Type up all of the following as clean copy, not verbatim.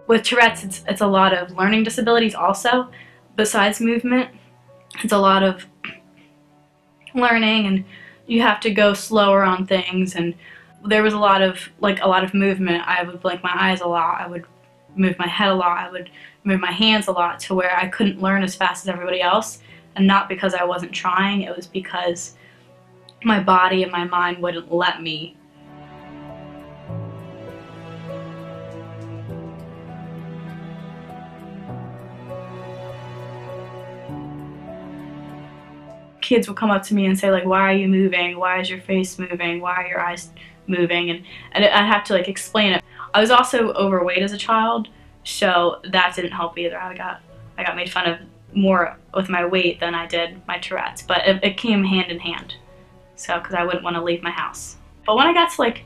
With Tourette's, it's a lot of learning disabilities also. Besides movement, it's a lot of learning, and you have to go slower on things. And there was a lot of movement. I would blink my eyes a lot. I would move my head a lot. I would move my hands a lot, to where I couldn't learn as fast as everybody else. And not because I wasn't trying, it was because my body and my mind wouldn't let me. Kids would come up to me and say, like, why are you moving? Why is your face moving? Why are your eyes moving? And I'd have to, like, explain it. I was also overweight as a child, so that didn't help either. I got made fun of more with my weight than I did my Tourette's, but it came hand in hand. So, because I wouldn't want to leave my house. But when I got to, like,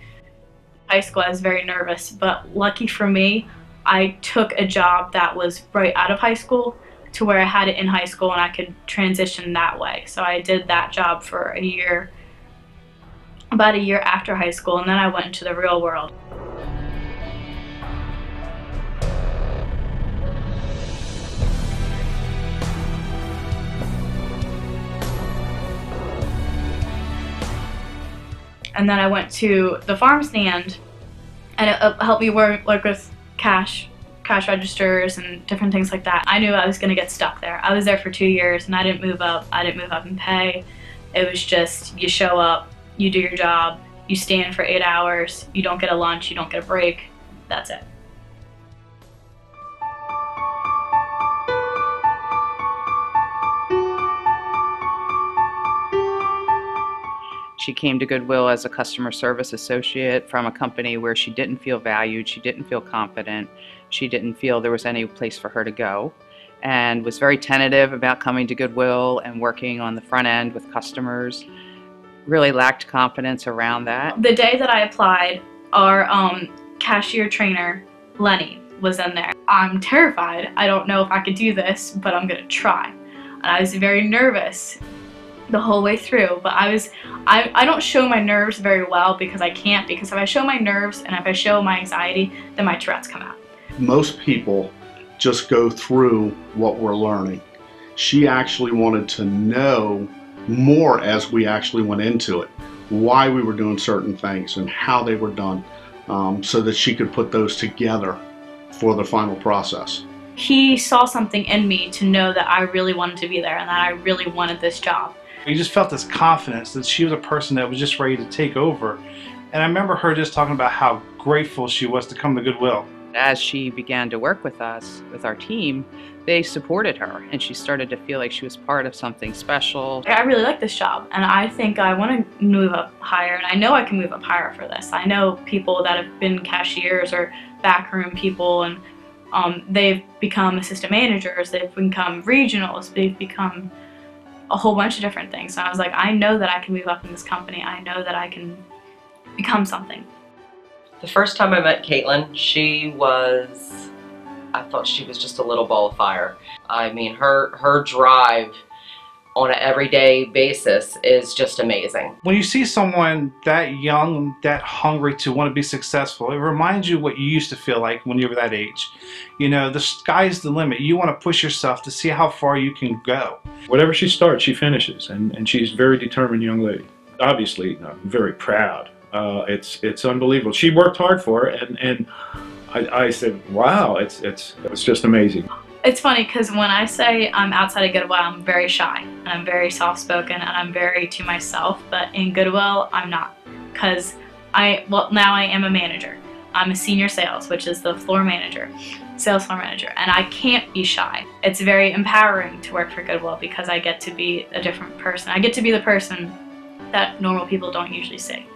high school, I was very nervous, but lucky for me, I took a job that was right out of high school, to where I had it in high school and I could transition that way. So I did that job for a year, about a year after high school, and then I went into the real world. And then I went to the farm stand, and it helped me work with cash registers and different things like that. I knew I was going to get stuck there. I was there for 2 years and I didn't move up. I didn't move up in pay. It was just, you show up, you do your job, you stand for 8 hours, you don't get a lunch, you don't get a break. That's it. She came to Goodwill as a customer service associate from a company where she didn't feel valued, she didn't feel confident, she didn't feel there was any place for her to go, and was very tentative about coming to Goodwill and working on the front end with customers. Really lacked confidence around that. The day that I applied, our cashier trainer, Lenny, was in there. I'm terrified. I don't know if I could do this, but I'm gonna try. And I was very nervous the whole way through, but I don't show my nerves very well, because I can't, because if I show my nerves and if I show my anxiety, then my Tourette's come out. Most people just go through what we're learning. She actually wanted to know more as we actually went into it, why we were doing certain things and how they were done, so that she could put those together for the final process. He saw something in me to know that I really wanted to be there and that I really wanted this job. You just felt this confidence that she was a person that was just ready to take over. And I remember her just talking about how grateful she was to come to Goodwill. As she began to work with us, with our team, they supported her, and she started to feel like she was part of something special. I really like this job, and I think I want to move up higher, and I know I can move up higher for this. I know people that have been cashiers or backroom people, and they've become assistant managers, they've become regionals, they've become a whole bunch of different things. And I was like, I know that I can move up in this company. I know that I can become something. The first time I met Caitlin, I thought she was just a little ball of fire. I mean, her drive on an everyday basis is just amazing. When you see someone that young, that hungry to want to be successful, it reminds you what you used to feel like when you were that age. You know, the sky's the limit. You want to push yourself to see how far you can go. Whatever she starts, she finishes, and she's a very determined young lady. Obviously, I'm very proud. It's unbelievable. She worked hard for it, and I said, wow, it's just amazing. It's funny because when I say I'm outside of Goodwill, I'm very shy and I'm very soft-spoken and I'm very to myself, but in Goodwill, I'm not, because now I am a manager. I'm a senior sales, which is the floor manager, sales floor manager, and I can't be shy. It's very empowering to work for Goodwill because I get to be a different person. I get to be the person that normal people don't usually see.